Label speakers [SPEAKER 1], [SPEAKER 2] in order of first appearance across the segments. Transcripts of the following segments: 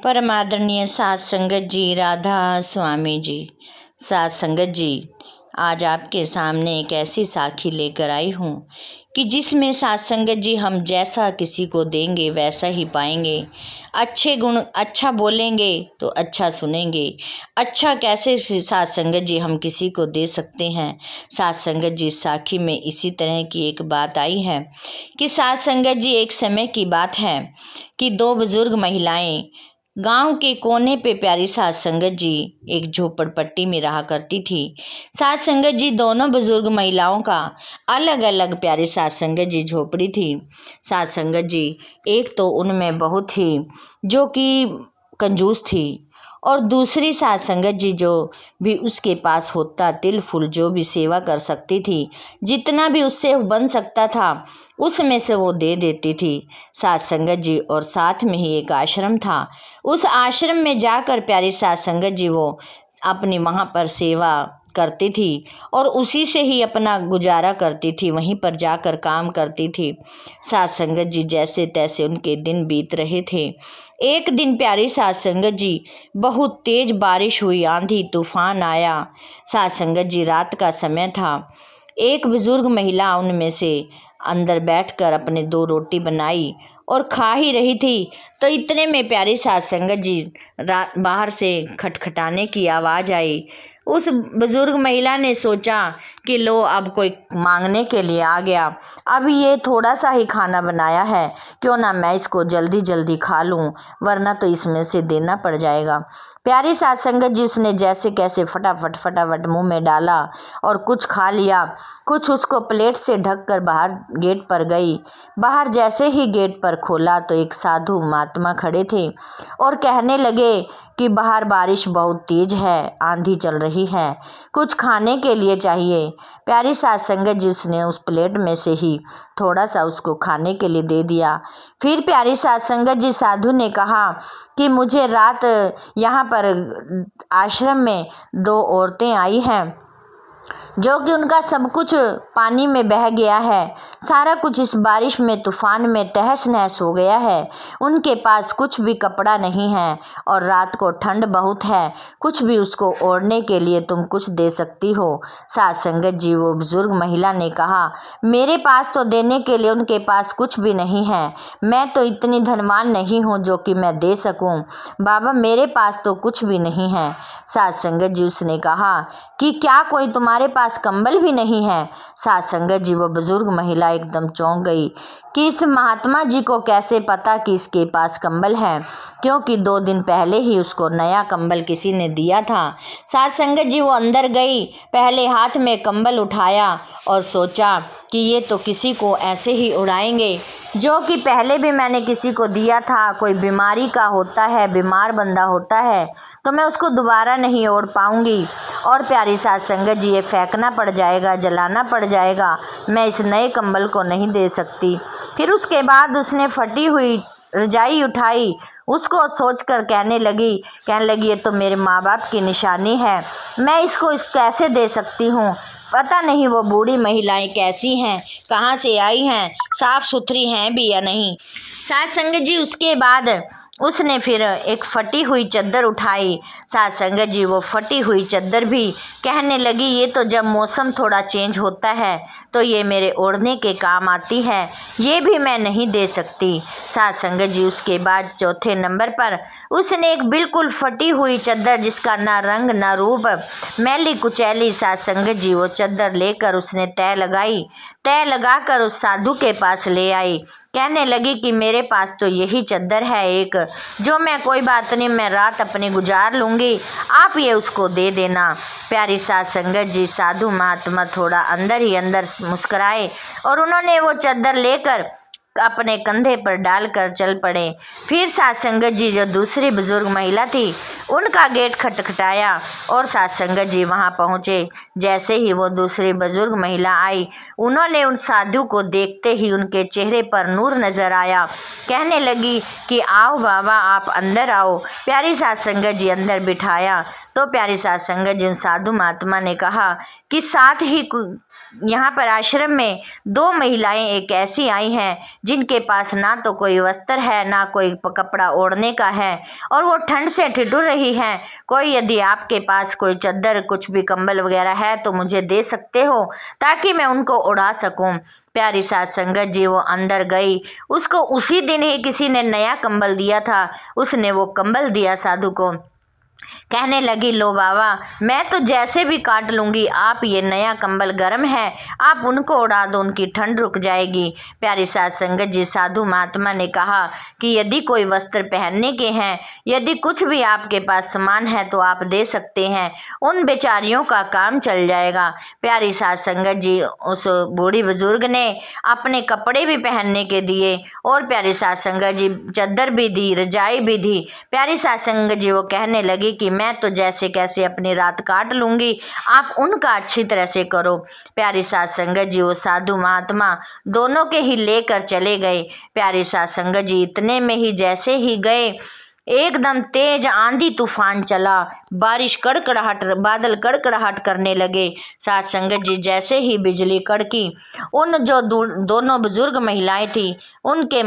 [SPEAKER 1] परम आदरणीय सात संगत जी, राधा स्वामी जी। सात संगत जी, आज आपके सामने एक ऐसी साखी लेकर आई हूँ कि जिसमें सात संगत जी हम जैसा किसी को देंगे वैसा ही पाएंगे। अच्छे गुण, अच्छा बोलेंगे तो अच्छा सुनेंगे। अच्छा कैसे सात संगत जी हम किसी को दे सकते हैं। सात संगत जी, साखी में इसी तरह की एक बात आई है कि सात संगत जी, एक समय की बात है कि दो बुजुर्ग महिलाएं गांव के कोने पे प्यारी सात संगत जी एक झोपड़पट्टी में रहा करती थी। सात संगत जी, दोनों बुजुर्ग महिलाओं का अलग अलग प्यारी सात संगत जी झोपड़ी थी। सात संगत जी, एक तो उनमें बहुत ही जो कि कंजूस थी और दूसरी सात संगत जी जो भी उसके पास होता तिल फुल जो भी सेवा कर सकती थी, जितना भी उससे बन सकता था उसमें से वो दे देती थी। सात संगत जी और साथ में ही एक आश्रम था। उस आश्रम में जाकर प्यारी सात संगत जी वो अपनी वहाँ पर सेवा करती थी और उसी से ही अपना गुजारा करती थी, वहीं पर जाकर काम करती थी। सात संगत जी, जैसे तैसे उनके दिन बीत रहे थे। एक दिन प्यारी सात संगत जी, बहुत तेज बारिश हुई, आंधी तूफान आया। सात संगत जी, रात का समय था। एक बुजुर्ग महिला उनमें से अंदर बैठकर अपने दो रोटी बनाई और खा ही रही थी, तो इतने में प्यारी सात संगत जी बाहर से खटखटाने की आवाज़ आई। उस बुजुर्ग महिला ने सोचा कि लो, अब कोई मांगने के लिए आ गया, अब ये थोड़ा सा ही खाना बनाया है, क्यों ना मैं इसको जल्दी जल्दी खा लूँ, वरना तो इसमें से देना पड़ जाएगा। प्यारी सात संगत जी, उसने जैसे कैसे फटाफट मुंह में डाला और कुछ खा लिया, कुछ उसको प्लेट से ढककर बाहर गेट पर गई। बाहर जैसे ही गेट पर खोला तो एक साधु महात्मा खड़े थे और कहने लगे कि बाहर बारिश बहुत तेज है, आंधी चल रही है, कुछ खाने के लिए चाहिए। प्यारी सात संगत जी, उसने उस प्लेट में से ही थोड़ा सा उसको खाने के लिए दे दिया। फिर प्यारी सात संगत जी, साधु ने कहा कि मुझे रात यहाँ पर आश्रम में दो औरतें आई हैं जो कि उनका सब कुछ पानी में बह गया है, सारा कुछ इस बारिश में तूफान में तहस नहस हो गया है, उनके पास कुछ भी कपड़ा नहीं है और रात को ठंड बहुत है, कुछ भी उसको ओढ़ने के लिए तुम कुछ दे सकती हो। सात संगत जी, वो बुजुर्ग महिला ने कहा, मेरे पास तो देने के लिए उनके पास कुछ भी नहीं है, मैं तो इतनी धनवान नहीं हूँ जो कि मैं दे सकूँ, बाबा मेरे पास तो कुछ भी नहीं है। सात संगत जी, उसने कहा कि क्या कोई तुम्हारे पास कंबल भी नहीं है। सात संगत जी, वो बुजुर्ग महिला एकदम चौंक गई कि इस महात्मा जी को कैसे पता कि इसके पास कंबल है, क्योंकि 2 दिन पहले ही उसको नया कंबल किसी ने दिया था। सात संगत जी, वो अंदर गई, पहले हाथ में कंबल उठाया और सोचा कि ये तो किसी को ऐसे ही उड़ाएंगे जो कि पहले भी मैंने किसी को दिया था, कोई बीमारी का होता है, बीमार बंदा होता है तो मैं उसको दोबारा नहीं ओढ़ पाऊंगी और प्यारी सात संगत जी, ये फेंकना पड़ जाएगा, जलाना पड़ जाएगा, मैं इस नए कंबल को नहीं दे सकती। फिर उसके बाद उसने फटी हुई रजाई उठाई, उसको सोचकर कहने लगी ये तो मेरे माँ बाप की निशानी है, मैं इसको कैसे दे सकती हूँ, पता नहीं वो बूढ़ी महिलाएं कैसी हैं, कहाँ से आई हैं, साफ सुथरी हैं भी या नहीं। सात संगत जी, उसके बाद उसने फिर एक फटी हुई चद्दर उठाई। सात संगत जी, वो फटी हुई चद्दर भी कहने लगी ये तो जब मौसम थोड़ा चेंज होता है तो ये मेरे ओढ़ने के काम आती है, ये भी मैं नहीं दे सकती। सात संगत जी, उसके बाद चौथे नंबर पर उसने एक बिल्कुल फटी हुई चद्दर, जिसका ना रंग ना रूप, मैली कुचैली, सात संगत जी, वो चद्दर लेकर उसने तय लगाकर उस साधु के पास ले आई। कहने लगी कि मेरे पास तो यही चद्दर है एक, जो मैं कोई बात नहीं, मैं रात अपनी गुजार लूँगी, आप ये उसको दे देना। प्यारी सात संगत जी, साधु महात्मा थोड़ा अंदर ही अंदर मुस्कुराए और उन्होंने वो चद्दर लेकर अपने कंधे पर डालकर चल पड़े। फिर सात संगत जी, जो दूसरी बुजुर्ग महिला थी, उनका गेट खटखटाया और साध संगत जी वहां पहुंचे। जैसे ही वो दूसरी बुजुर्ग महिला आई, उन्होंने उन साधु को देखते ही उनके चेहरे पर नूर नजर आया। कहने लगी कि आओ बाबा, आप अंदर आओ। प्यारी साध संगत जी अंदर बिठाया तो प्यारी साध संगत जी उन साधु महात्मा ने कहा कि साथ ही यहाँ पर आश्रम में 2 महिलाएं एक ऐसी आई हैं जिनके पास ना तो कोई वस्त्र है, ना कोई कपड़ा ओढ़ने का है, और वो ठंड से ठिठुर रही हैं। कोई यदि आपके पास कोई चद्दर, कुछ भी कंबल वगैरह है तो मुझे दे सकते हो ताकि मैं उनको उड़ा सकूं। प्यारी साध संगत जी वो अंदर गई। उसको उसी दिन ही किसी ने नया कंबल दिया था, उसने वो कंबल दिया साधु को। कहने लगी, लो बाबा, मैं तो जैसे भी काट लूंगी, आप ये नया कंबल गर्म है, आप उनको उड़ा दो, उनकी ठंड रुक जाएगी। प्यारी साध संगत जी साधु महात्मा ने कहा कि यदि कोई वस्त्र पहनने के हैं, यदि कुछ भी आपके पास सामान है तो आप दे सकते हैं, उन बेचारियों का काम चल जाएगा। प्यारी साध संगत जी उस बूढ़ी बुजुर्ग ने अपने कपड़े भी पहनने के दिए और प्यारी साध संगत जी चद्दर भी दी, रजाई भी दी। प्यारी साध संगत जी वो कहने लगी कि मैं तो जैसे कैसे अपनी रात काट लूंगी, आप उनका अच्छी तरह से करो। प्यारी साध संगत जी वो साधु महात्मा दोनों के ही लेकर चले गए। प्यारी साध संगत जी इतने में ही जैसे ही गए, एकदम तेज आंधी तूफान चला, बारिश कड़कड़ाहट, बादल कड़कड़ाहट करने लगे। साध संगत जी जैसे ही बिजली कड़की, उन जो दोनों बुजुर्ग महिलाएं थी उनके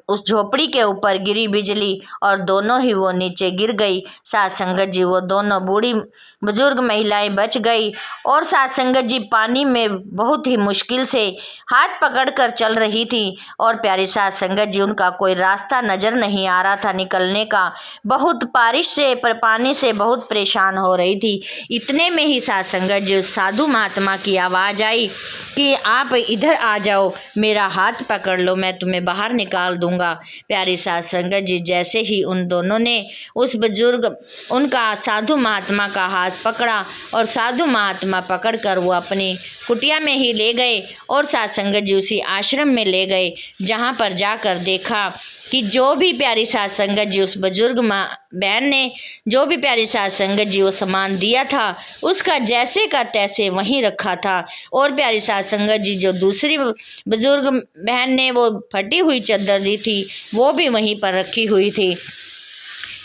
[SPEAKER 1] उस झोपड़ी के ऊपर गिरी बिजली और दोनों ही वो नीचे गिर गई। साध संगत जी वो दोनों बूढ़ी बुजुर्ग महिलाएं बच गई और साध संगत जी पानी में बहुत ही मुश्किल से हाथ पकड़कर चल रही थी और प्यारी साध संगत जी उनका कोई रास्ता नजर नहीं आ रहा था निकलने का। बहुत बारिश से पानी से बहुत परेशान हो रही थी। इतने में ही साध संगत जी उस साधु महात्मा की आवाज़ आई कि आप इधर आ जाओ, मेरा हाथ पकड़ लो, मैं तुम्हें बाहर निकाल दूंगा। प्यारी साध संगत जी जैसे ही उन दोनों ने उस बुजुर्ग उनका साधु महात्मा का हाथ पकड़ा और साधु महात्मा पकड़कर वो अपनी कुटिया में ही ले गए और साध संगत जी उसी आश्रम में ले गए, जहाँ पर जाकर देखा कि जो भी प्यारी साध संगत जी उस बुजुर्ग बहन ने जो भी प्यारी साध संगत जी वो सामान दिया था उसका जैसे का तैसे वहीं रखा था और प्यारी साध संगत जी जो दूसरी बुजुर्ग बहन ने वो फटी हुई चद्दर दी थी वो भी वहीं पर रखी हुई थी।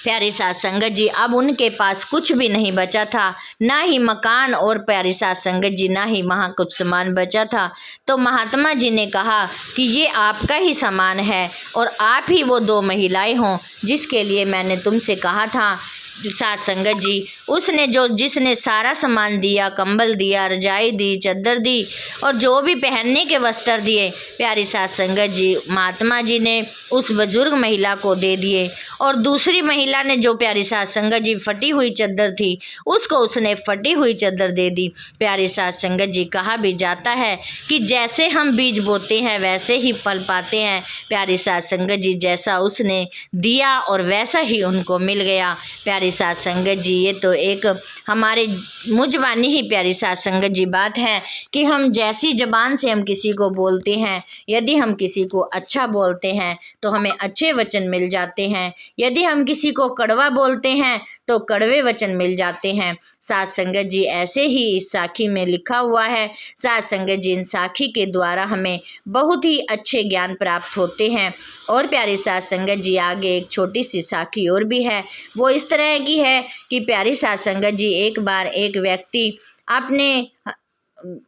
[SPEAKER 1] प्यारी साध संगत जी अब उनके पास कुछ भी नहीं बचा था, ना ही मकान और प्यारी साध संगत जी ना ही वहाँ कुछ सामान बचा था। तो महात्मा जी ने कहा कि ये आपका ही सामान है और आप ही वो 2 महिलाएं हों जिसके लिए मैंने तुमसे कहा था। साध संगत जी उसने जिसने सारा सामान दिया, कंबल दिया, रजाई दी, चद्दर दी और जो भी पहनने के वस्त्र दिए, प्यारी साध संगत जी महात्मा जी ने उस बुजुर्ग महिला को दे दिए और दूसरी महिला ने जो प्यारी साध संगत जी फटी हुई चद्दर थी उसको उसने फटी हुई चद्दर दे दी। प्यारी साध संगत जी कहा भी जाता है कि जैसे हम बीज बोते हैं वैसे ही फल पाते हैं। प्यारी साध संगत जी जैसा उसने दिया और वैसा ही उनको मिल गया। प्यारी साध संगत जी ये तो एक हमारे मुझबानी ही प्यारी साध संगत जी बात है कि हम जैसी ज़बान से हम किसी को बोलते हैं, यदि हम किसी को अच्छा बोलते हैं तो हमें अच्छे वचन मिल जाते हैं, यदि हम किसी को कड़वा बोलते हैं तो कड़वे वचन मिल जाते हैं। साध संगत जी ऐसे ही इस साखी में लिखा हुआ है। साध संगत जी इन साखी के द्वारा हमें बहुत ही अच्छे ज्ञान प्राप्त होते हैं। और प्यारी साध संगत जी आगे एक छोटी सी साखी और भी है, वो इस तरह की है कि प्यारी साध संगत जी एक बार एक व्यक्ति अपने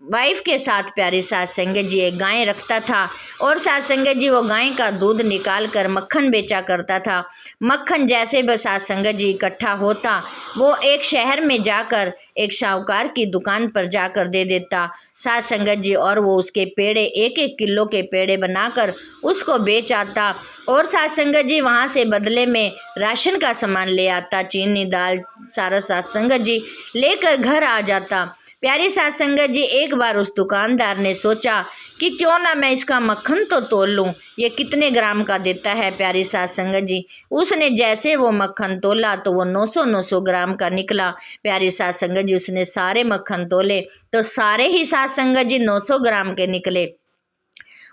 [SPEAKER 1] वाइफ के साथ प्यारी साध संगत जी एक गाय रखता था और साध संगत जी वो गाय का दूध निकाल कर मक्खन बेचा करता था। मक्खन जैसे बस साध संगत जी इकट्ठा होता वो एक शहर में जाकर एक साहूकार की दुकान पर जाकर दे देता साध संगत जी और वो उसके पेड़े 1-1 किलो के पेड़े बनाकर उसको बेच आता और साध संगत जी वहाँ से बदले में राशन का सामान ले आता, चीनी दाल सारा साध संगत जी लेकर घर आ जाता। प्यारी साध संगत जी एक बार उस दुकानदार ने सोचा कि क्यों ना मैं इसका मक्खन तो तोल लूँ, ये कितने ग्राम का देता है। प्यारी साध संगत जी उसने जैसे वो मक्खन तोला तो वो 900 ग्राम का निकला। प्यारी साध संगत जी उसने सारे मक्खन तोले तो सारे ही साध संगत जी 900 ग्राम के निकले।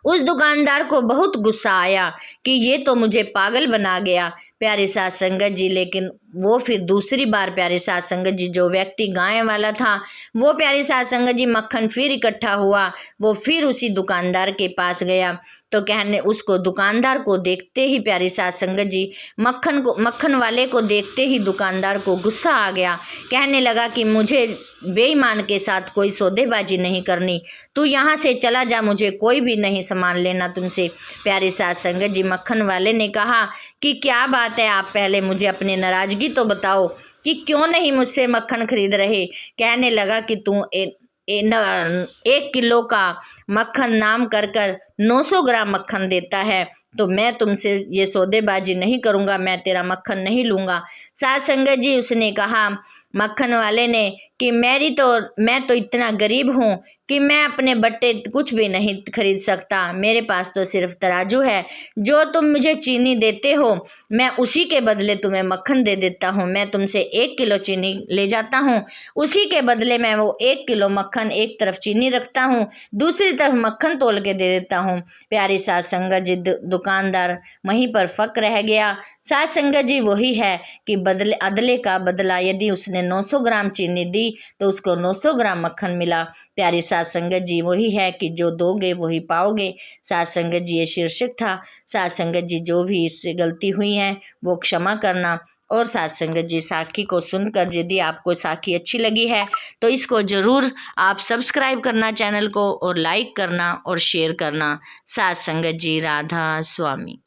[SPEAKER 1] उस दुकानदार को बहुत गुस्सा आया कि ये तो मुझे पागल बना गया। प्यारे साथ संगत जी। लेकिन वो फिर दूसरी बार प्यारे साथ संगत जी जो व्यक्ति गाय वाला था वो प्यारे साथ संगत जी मक्खन फिर इकट्ठा हुआ, वो फिर उसी दुकानदार के पास गया। तो कहने उसको दुकानदार को देखते ही प्यारे साथ संगत जी मक्खन वाले को देखते ही दुकानदार को गुस्सा आ गया। कहने लगा कि मुझे बेईमान के साथ कोई सौदेबाजी नहीं करनी, तू यहाँ से चला जा, मुझे कोई भी नहीं सामान लेना तुमसे। प्यारे साथ संगत जी मक्खन वाले ने कहा कि क्या बात है, आप पहले मुझे अपनी नाराज़गी तो बताओ कि क्यों नहीं मुझसे मक्खन खरीद रहे। कहने लगा कि तू 1 किलो का मक्खन नाम कर 900 ग्राम मक्खन देता है, तो मैं तुमसे ये सौदेबाजी नहीं करूँगा, मैं तेरा मक्खन नहीं लूँगा। साथ संगत जी उसने कहा मक्खन वाले ने कि मैं तो इतना गरीब हूँ कि मैं अपने बट्टे कुछ भी नहीं खरीद सकता, मेरे पास तो सिर्फ तराजू है, जो तुम मुझे चीनी देते हो मैं उसी के बदले तुम्हें मक्खन दे देता हूँ। मैं तुमसे 1 किलो चीनी ले जाता हूँ, उसी के बदले मैं वो 1 किलो मक्खन एक तरफ चीनी रखता हूँ, दूसरी तरफ मक्खन तोल के दे देता हूँ। प्यारे साथ संगत जी दुकानदार वहीं पर फक रह गया। साथ संगत जी वही है कि अदले का बदला, यदि उसने 900 ग्राम चीनी दी तो उसको 900 ग्राम मक्खन मिला। प्यारी साथ संगत जी वही है कि जो दोगे वही पाओगे। साथ संगत जी ये शीर्षक था। साथ संगत जी जो भी इससे गलती हुई है वो क्षमा करना। और साथ संगत जी साखी को सुनकर यदि आपको साखी अच्छी लगी है तो इसको ज़रूर आप सब्सक्राइब करना चैनल को, और लाइक करना और शेयर करना। साथ संगत जी राधा स्वामी।